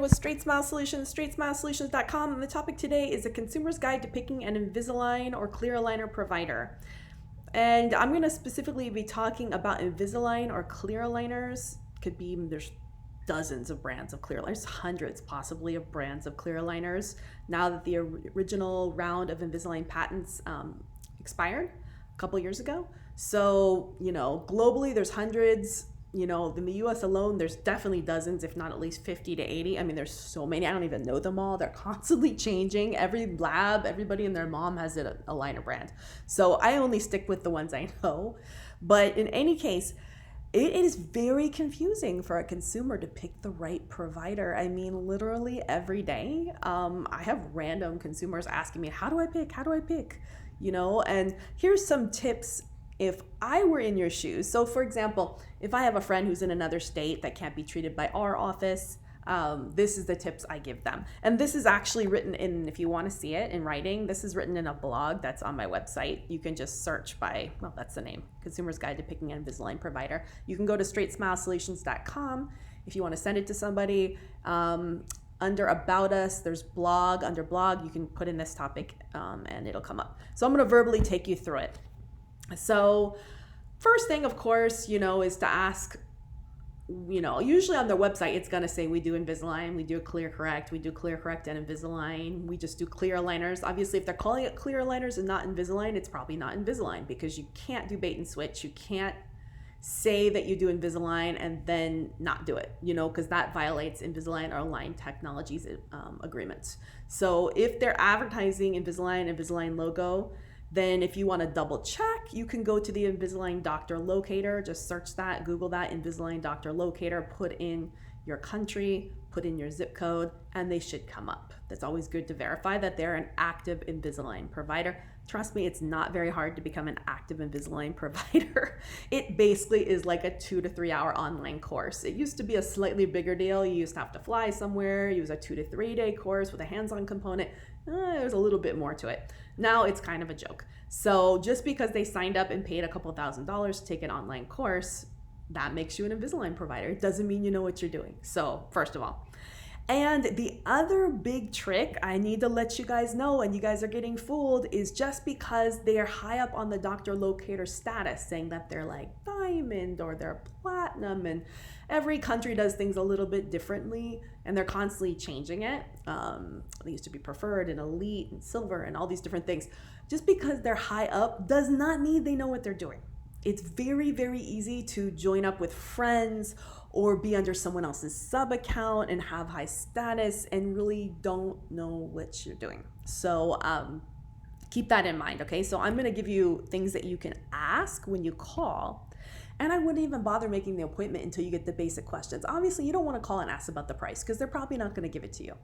With Straightsmile Solutions, straightsmilesolutions.com, and the topic today is a consumer's guide to picking an Invisalign or clear aligner provider. And I'm going to specifically be talking about Invisalign or clear aligners. There's dozens of brands of clear aligners, hundreds possibly of brands of clear aligners, now that the original round of Invisalign patents expired a couple years ago. So, globally there's hundreds. In the US alone, there's definitely dozens, if not at least 50 to 80. I mean, there's so many, I don't even know them all. They're constantly changing. Every lab, everybody and their mom has a aligner brand. So I only stick with the ones I know. But in any case, it is very confusing for a consumer to pick the right provider. I mean, literally every day, I have random consumers asking me, how do I pick? And here's some tips if I were in your shoes. So for example, if I have a friend who's in another state that can't be treated by our office, this is the tips I give them. And this is actually written in, if you want to see it in writing, this is written in a blog that's on my website. You can just search by, well, that's the name, Consumer's Guide to Picking an Invisalign Provider. You can go to straightsmilesolutions.com if you want to send it to somebody. Under About Us, there's blog. Under blog, you can put in this topic and it'll come up. So I'm going to verbally take you through it. So first thing, of course, is to ask, usually on their website, it's going to say we do Invisalign, we do Clear Correct, we do Clear Correct and Invisalign, we just do clear aligners. Obviously, if they're calling it clear aligners and not Invisalign, it's probably not Invisalign, because you can't do bait and switch. You can't say that you do Invisalign and then not do it, because that violates Invisalign or Align Technologies agreements. So if they're advertising Invisalign logo, then if you want to double check, you can go to the Invisalign Doctor Locator. Just search that, Google that, Invisalign Doctor Locator, put in your country, put in your zip code, and they should come up. That's always good to verify that they're an active Invisalign provider. Trust me, it's not very hard to become an active Invisalign provider. It basically is like a 2 to 3 hour online course. It used to be a slightly bigger deal. You used to have to fly somewhere. It was a 2 to 3 day course with a hands-on component. There's a little bit more to it. Now it's kind of a joke. So just because they signed up and paid a couple $1,000s to take an online course, that makes you an Invisalign provider. It doesn't mean you know what you're doing. So first of all. And the other big trick I need to let you guys know, and you guys are getting fooled, is just because they are high up on the Doctor Locator status, saying that they're like diamond or they're platinum, and every country does things a little bit differently, and they're constantly changing it. They used to be preferred and elite and silver and all these different things. Just because they're high up does not mean they know what they're doing. It's very, very easy to join up with friends or be under someone else's sub account and have high status and really don't know what you're doing. So keep that in mind, okay? So I'm gonna give you things that you can ask when you call, and I wouldn't even bother making the appointment until you get the basic questions. Obviously, you don't wanna call and ask about the price because they're probably not gonna give it to you.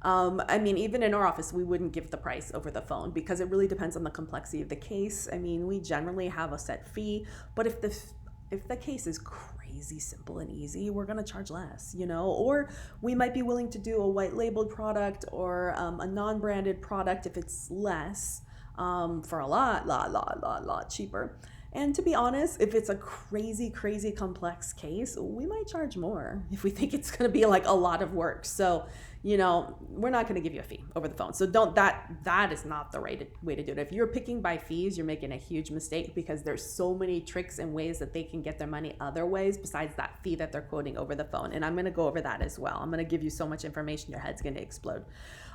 I mean, even in our office, we wouldn't give the price over the phone because it really depends on the complexity of the case. I mean, we generally have a set fee, but if the case is crazy simple and easy, we're gonna charge less, or we might be willing to do a white labeled product or a non-branded product if it's less for a lot cheaper. And to be honest, if it's a crazy complex case, we might charge more if we think it's gonna be like a lot of work. So, we're not gonna give you a fee over the phone. So that is not the right way to do it. If you're picking by fees, you're making a huge mistake because there's so many tricks and ways that they can get their money other ways besides that fee that they're quoting over the phone. And I'm gonna go over that as well. I'm gonna give you so much information, your head's gonna explode.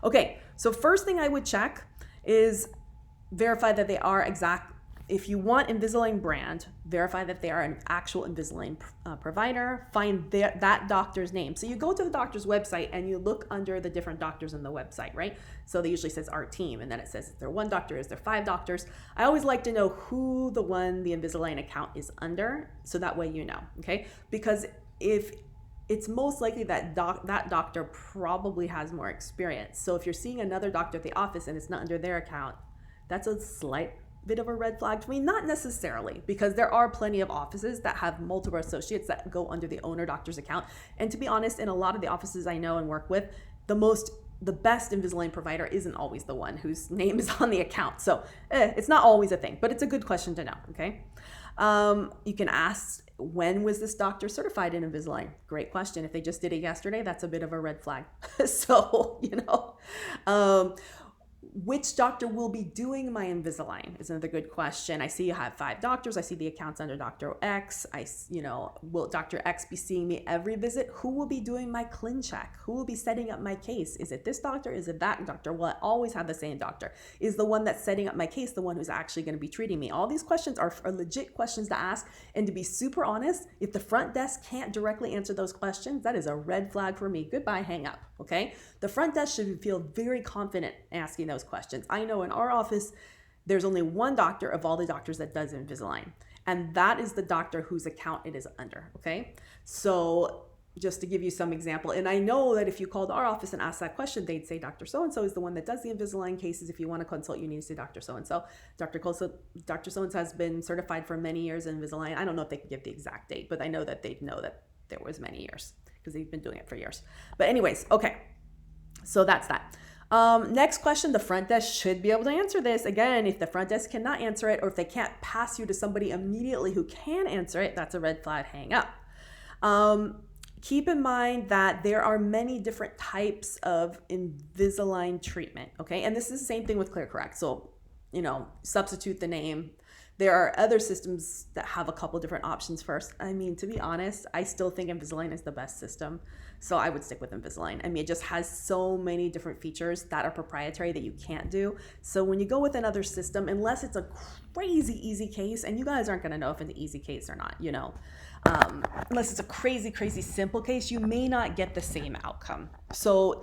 Okay, so first thing I would check is verify that they are exact. If you want Invisalign brand, verify that they are an actual Invisalign provider. Find that doctor's name. So you go to the doctor's website and you look under the different doctors on the website, right? So they usually says our team, and then it says if they're one doctor, is there 5 doctors? I always like to know who the Invisalign account is under, so that way you know, okay? Because if it's most likely that that doctor probably has more experience. So if you're seeing another doctor at the office and it's not under their account, that's a slight bit of a red flag to me. Not necessarily, because there are plenty of offices that have multiple associates that go under the owner doctor's account. And to be honest, in a lot of the offices I know and work with, the best Invisalign provider isn't always the one whose name is on the account. So it's not always a thing, but it's a good question to know, okay? You can ask when was this doctor certified in Invisalign? Great question. If they just did it yesterday, that's a bit of a red flag. So, which doctor will be doing my Invisalign is another good question. I see you have 5 doctors. I see the accounts under Dr. X. Will Dr. X be seeing me every visit? Who will be doing my Clin Check? Who will be setting up my case? Is it this doctor? Is it that doctor? Will I always have the same doctor? Is the one that's setting up my case the one who's actually going to be treating me? All these questions are legit questions to ask. And to be super honest, if the front desk can't directly answer those questions, that is a red flag for me. Goodbye, hang up. Okay? The front desk should feel very confident asking those questions. I know in our office, there's only one doctor of all the doctors that does Invisalign, and that is the doctor whose account it is under, okay? So just to give you some example, and I know that if you called our office and asked that question, they'd say Dr. So-and-so is the one that does the Invisalign cases. If you want to consult, you need to see Dr. So-and-so. Dr. So-and-so has been certified for many years in Invisalign. I don't know if they can give the exact date, but I know that they'd know that there was many years because they've been doing it for years. But anyways, okay, so that's that. Next question, the front desk should be able to answer this. Again, if the front desk cannot answer it, or if they can't pass you to somebody immediately who can answer it, that's a red flag, hang up. Keep in mind that there are many different types of Invisalign treatment, okay? And this is the same thing with ClearCorrect. So, substitute the name. There are other systems that have a couple different options first. I mean, to be honest, I still think Invisalign is the best system. So I would stick with Invisalign. I mean, it just has so many different features that are proprietary that you can't do. So when you go with another system, unless it's a crazy easy case, and you guys aren't gonna know if it's an easy case or not, unless it's a crazy, crazy simple case, you may not get the same outcome. So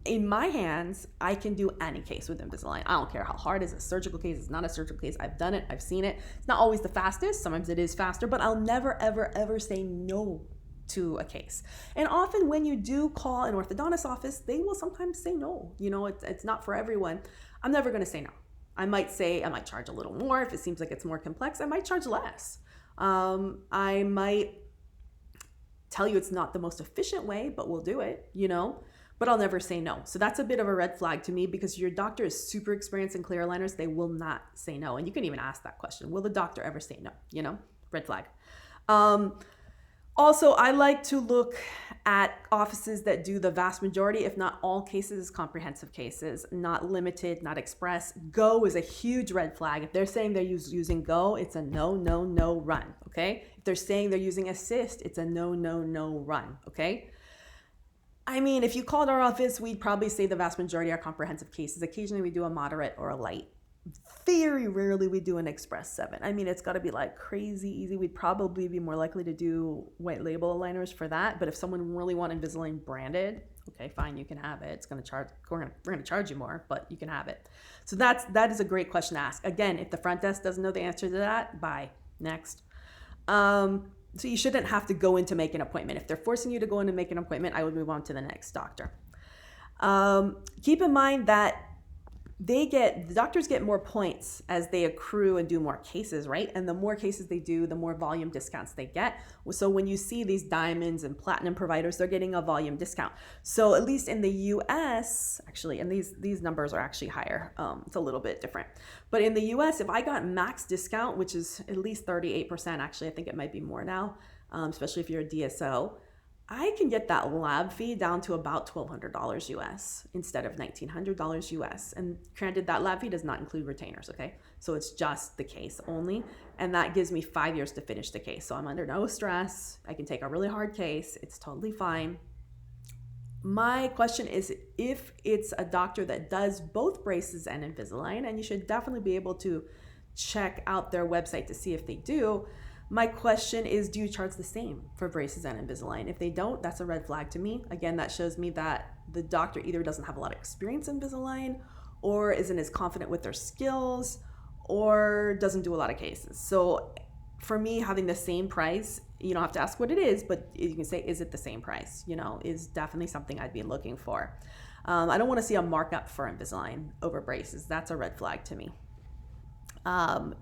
in my hands, I can do any case with Invisalign. I don't care how hard it is. A surgical case, it's not a surgical case. I've done it, I've seen it. It's not always the fastest. Sometimes it is faster, but I'll never, ever, ever say no to a case. And often when you do call an orthodontist office, they will sometimes say no. It's not for everyone. I'm never gonna say no. I might charge a little more. If it seems like it's more complex, I might charge less. I might tell you it's not the most efficient way, but we'll do it, but I'll never say no. So that's a bit of a red flag to me, because your doctor is super experienced in clear aligners. They will not say no. And you can even ask that question. Will the doctor ever say no? Red flag. Also, I like to look at offices that do the vast majority, if not all cases, comprehensive cases, not limited, not express. Go is a huge red flag. If they're saying they're using Go, it's a no, no, no, run, okay? If they're saying they're using Assist, it's a no, no, no, run, okay? I mean, if you called our office, we'd probably say the vast majority are comprehensive cases. Occasionally we do a moderate or a light. Very rarely we do an Express 7. I mean, it's got to be like crazy easy. We'd probably be more likely to do white label aligners for that. But if someone really wanted Invisalign branded, okay, fine, you can have it. It's going to charge. We're going to charge you more, but you can have it. So that is a great question to ask. Again, if the front desk doesn't know the answer to that, bye. Next. So you shouldn't have to go in to make an appointment. If they're forcing you to go in and make an appointment, I would move on to the next doctor. Keep in mind that the doctors get more points as they accrue and do more cases, right? And the more cases they do, the more volume discounts they get. So when you see these diamonds and platinum providers, they're getting a volume discount. So at least in the US, actually, and these numbers are actually higher. It's a little bit different. But in the US, if I got max discount, which is at least 38%, actually, I think it might be more now, especially if you're a DSO, I can get that lab fee down to about $1,200 US instead of $1,900 US. And granted, that lab fee does not include retainers, okay? So it's just the case only. And that gives me 5 years to finish the case. So I'm under no stress. I can take a really hard case. It's totally fine. My question is, if it's a doctor that does both braces and Invisalign, and you should definitely be able to check out their website to see if they do. My question is, do you charge the same for braces and Invisalign? If they don't, that's a red flag to me. Again, that shows me that the doctor either doesn't have a lot of experience in Invisalign, or isn't as confident with their skills, or doesn't do a lot of cases. So for me, having the same price, you don't have to ask what it is, but you can say, is it the same price? Is definitely something I'd be looking for. I don't want to see a markup for Invisalign over braces. That's a red flag to me.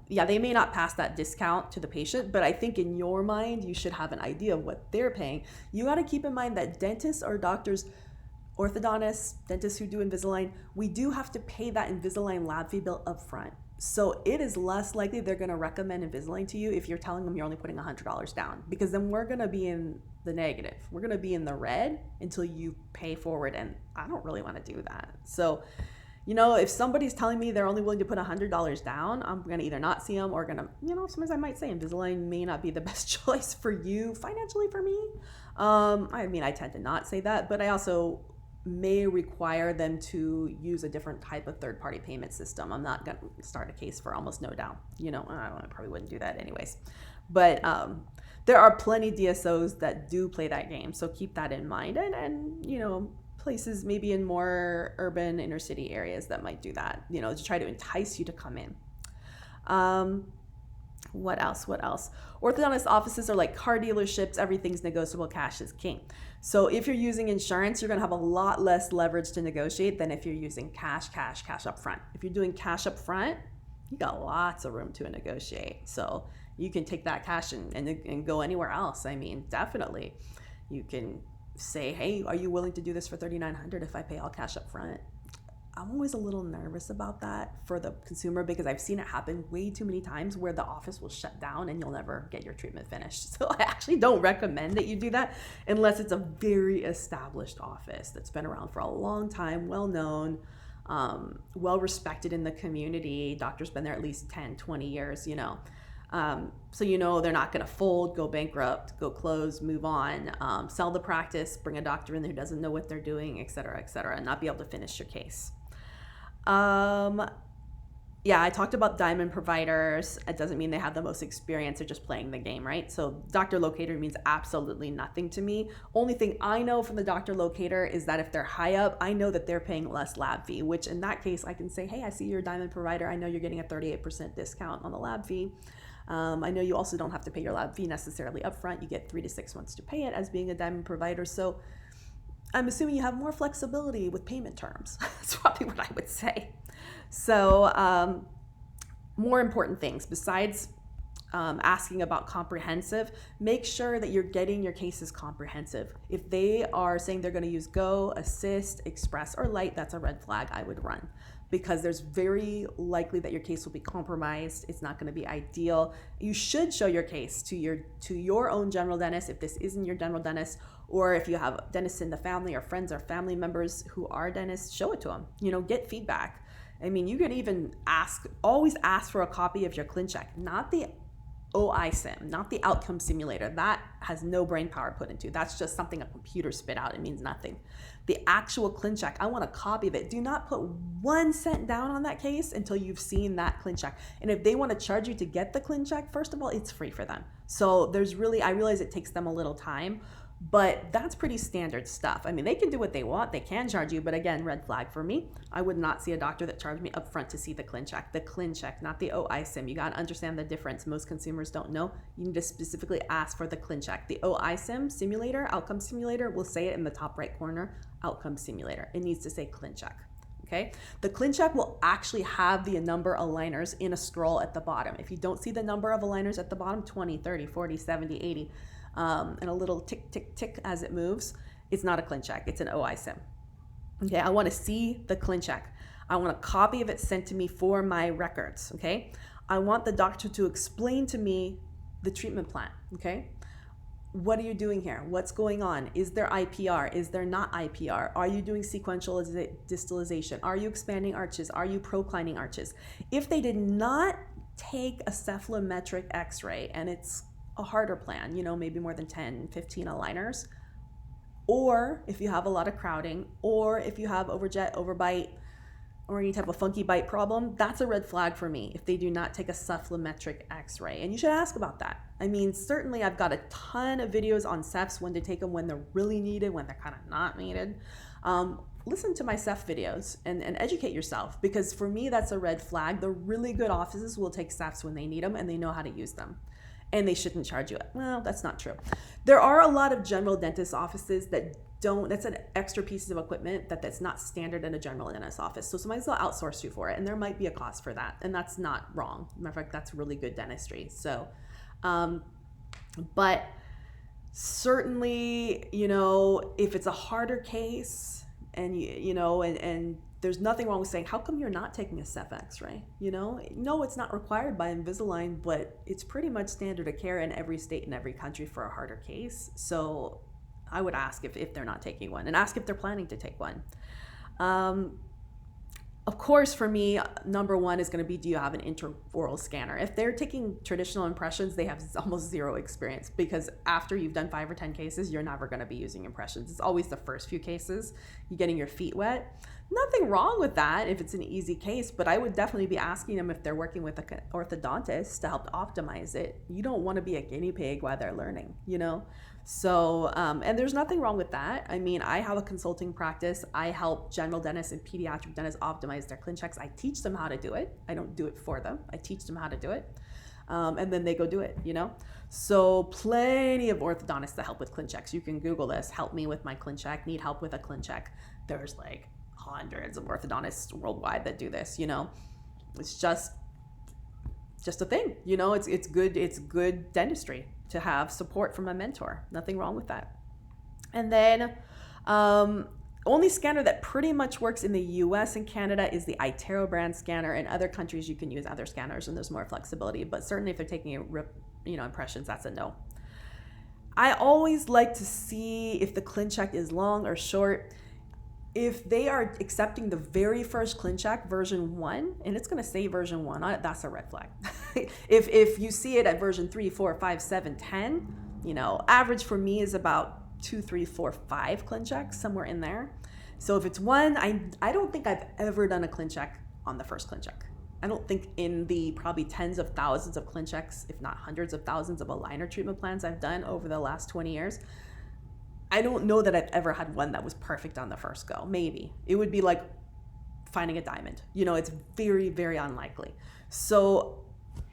They may not pass that discount to the patient, but I think in your mind, you should have an idea of what they're paying. You got to keep in mind that dentists or doctors, orthodontists, dentists who do Invisalign, we do have to pay that Invisalign lab fee bill up front. So it is less likely they're going to recommend Invisalign to you if you're telling them you're only putting $100 down, because then we're going to be in the negative. We're going to be in the red until you pay forward. And I don't really want to do that. So, if somebody's telling me they're only willing to put $100 down, I'm going to either not see them or going to, sometimes I might say Invisalign may not be the best choice for you financially for me. I tend to not say that, but I also may require them to use a different type of third-party payment system. I'm not going to start a case for almost no down. I probably wouldn't do that anyways. But there are plenty DSOs that do play that game, so keep that in mind. And places maybe in more urban inner city areas that might do that, to try to entice you to come in. What else? Orthodontist offices are like car dealerships. Everything's negotiable. Cash is king. So if you're using insurance, you're going to have a lot less leverage to negotiate than if you're using cash up front. If you're doing cash up front, you got lots of room to negotiate. So you can take that cash and go anywhere else. Definitely. You can say, hey, are you willing to do this for $3,900 if I pay all cash up front? I'm always a little nervous about that for the consumer, because I've seen it happen way too many times where the office will shut down and you'll never get your treatment finished. So I actually don't recommend that you do that unless it's a very established office that's been around for a long time, well known, well respected in the community. Doctor's been there at least 10, 20 years, So they're not going to fold, go bankrupt, go close, move on, sell the practice, bring a doctor in who doesn't know what they're doing, et cetera, and not be able to finish your case. I talked about diamond providers. It doesn't mean they have the most experience. They're just playing the game, right? So doctor locator means absolutely nothing to me. Only thing I know from the doctor locator is that if they're high up, I know that they're paying less lab fee, which in that case, I can say, hey, I see you're a diamond provider. I know you're getting a 38% discount on the lab fee. I know you also don't have to pay your lab fee necessarily upfront. You get 3 to 6 months to pay it as being a diamond provider. So I'm assuming you have more flexibility with payment terms. That's probably what I would say. So more important things besides asking about comprehensive, make sure that you're getting your cases comprehensive. If they are saying they're going to use GO, Assist, Express, or Light, that's a red flag I would run, because there's very likely that your case will be compromised. It's not going to be ideal. You should show your case to your own general dentist if this isn't your general dentist, or if you have dentists in the family or friends or family members who are dentists, show it to them. Get feedback. You could even always ask for a copy of your Clincheck, not the OISIM, not the outcome simulator. That has no brain power put into. That's just something a computer spit out. It means nothing. The actual Clincheck, I want a copy of it. Do not put 1 cent down on that case until you've seen that Clincheck. And if they want to charge you to get the Clincheck, first of all, it's free for them. So I realize it takes them a little time, but that's pretty standard stuff. They can do what they want. They can charge you, but again, red flag for me. I would not see a doctor that charged me up front to see the Clincheck, not the OISIM. You got to understand the difference. Most consumers don't know. You need to specifically ask for the Clincheck. The OISIM simulator, outcome simulator, will say it in the top right corner, outcome simulator. It needs to say Clincheck. Okay. The Clincheck will actually have the number of aligners in a scroll at the bottom. If you don't see the number of aligners at the bottom, 20, 30, 40, 70, 80, and a little tick, tick, tick as it moves, it's not a Clincheck, it's an OISIM. Okay, I want to see the Clincheck. I want a copy of it sent to me for my records, okay? I want the doctor to explain to me the treatment plan, okay? What are you doing here? What's going on? Is there IPR? Is there not IPR? Are you doing sequential distalization? Are you expanding arches? Are you proclining arches? If they did not take a cephalometric x-ray and it's a harder plan, maybe more than 10, 15 aligners, or if you have a lot of crowding, or if you have overjet, overbite, or any type of funky bite problem, that's a red flag for me if they do not take a cephalometric x-ray. And you should ask about that. Certainly I've got a ton of videos on cephs, when to take them, when they're really needed, when they're kind of not needed. Listen to my ceph videos and educate yourself, because for me, that's a red flag. The really good offices will take cephs when they need them and they know how to use them. And they shouldn't charge you. Well, that's not true. There are a lot of general dentist offices that don't, that's an extra piece of equipment that's not standard in a general dentist office. So somebody's will outsource you for it, and there might be a cost for that. And that's not wrong. Matter of fact, that's really good dentistry. So, but certainly, if it's a harder case and, and there's nothing wrong with saying, how come you're not taking a Ceph X-ray? You know, no, it's not required by Invisalign, but it's pretty much standard of care in every state and every country for a harder case. So I would ask if they're not taking one, and ask if they're planning to take one. Of course, for me, number one is going to be, do you have an intraoral scanner? If they're taking traditional impressions, they have almost zero experience, because after you've done 5 or 10 cases, you're never going to be using impressions. It's always the first few cases, you're getting your feet wet. Nothing wrong with that if it's an easy case, but I would definitely be asking them if they're working with an orthodontist to help optimize it. You don't want to be a guinea pig while they're learning, you know? So, and there's nothing wrong with that. I mean, I have a consulting practice. I help general dentists and pediatric dentists optimize their Clinchecks. I teach them how to do it. I don't do it for them. I teach them how to do it. And then they go do it, you know? So plenty of orthodontists that help with Clinchecks. You can Google this, help me with my Clincheck, need help with a Clincheck. There's like hundreds of orthodontists worldwide that do this, you know? It's just a thing, you know? It's good dentistry to have support from a mentor. Nothing wrong with that. And then only scanner that pretty much works in the US and Canada is the iTero brand scanner. In other countries, you can use other scanners and there's more flexibility, but certainly if they're taking impressions, that's a no. I always like to see if the Clincheck is long or short. If they are accepting the very first Clincheck, version 1, and it's going to say version 1 on it, that's a red flag. If you see it at version 3, 4, 5, 7, 10, you know, average for me is about 2, 3, 4, 5 Clinchecks, somewhere in there. So if it's 1, I don't think I've ever done a Clincheck on the first Clincheck. I don't think in the probably tens of thousands of Clinchecks, if not hundreds of thousands of aligner treatment plans I've done over the last 20 years, I don't know that I've ever had one that was perfect on the first go. Maybe. It would be like finding a diamond. You know, it's very, very unlikely. So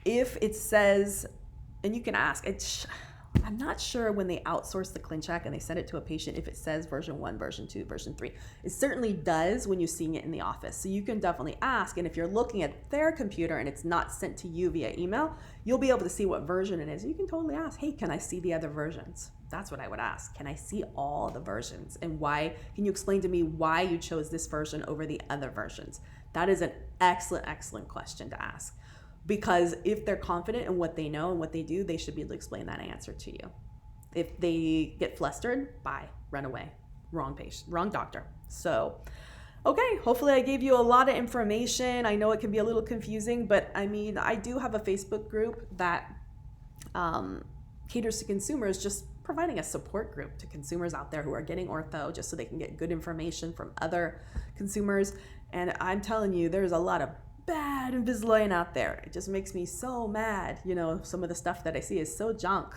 if it says, and you can ask, I'm not sure when they outsource the Clincheck and they send it to a patient if it says version 1, version 2, version 3. It certainly does when you're seeing it in the office. So you can definitely ask, and if you're looking at their computer and it's not sent to you via email, you'll be able to see what version it is. You can totally ask, hey, can I see the other versions? That's what I would ask. Can I see all the versions? And why? Can you explain to me why you chose this version over the other versions? That is an excellent, excellent question to ask. Because if they're confident in what they know and what they do, they should be able to explain that answer to you. If they get flustered, bye, run away. Wrong patient, wrong doctor. So, okay, hopefully I gave you a lot of information. I know it can be a little confusing, but I mean, I do have a Facebook group that caters to consumers, just providing a support group to consumers out there who are getting ortho, just so they can get good information from other consumers. And I'm telling you, there's a lot of bad Invisalign out there. It just makes me so mad. You know, some of the stuff that I see is so junk.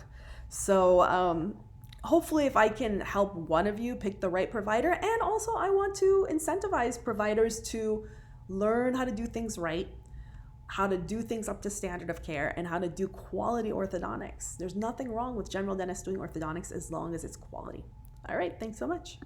So hopefully if I can help one of you pick the right provider, and also I want to incentivize providers to learn how to do things right, how to do things up to standard of care, and how to do quality orthodontics. There's nothing wrong with general dentists doing orthodontics as long as it's quality. All right, thanks so much.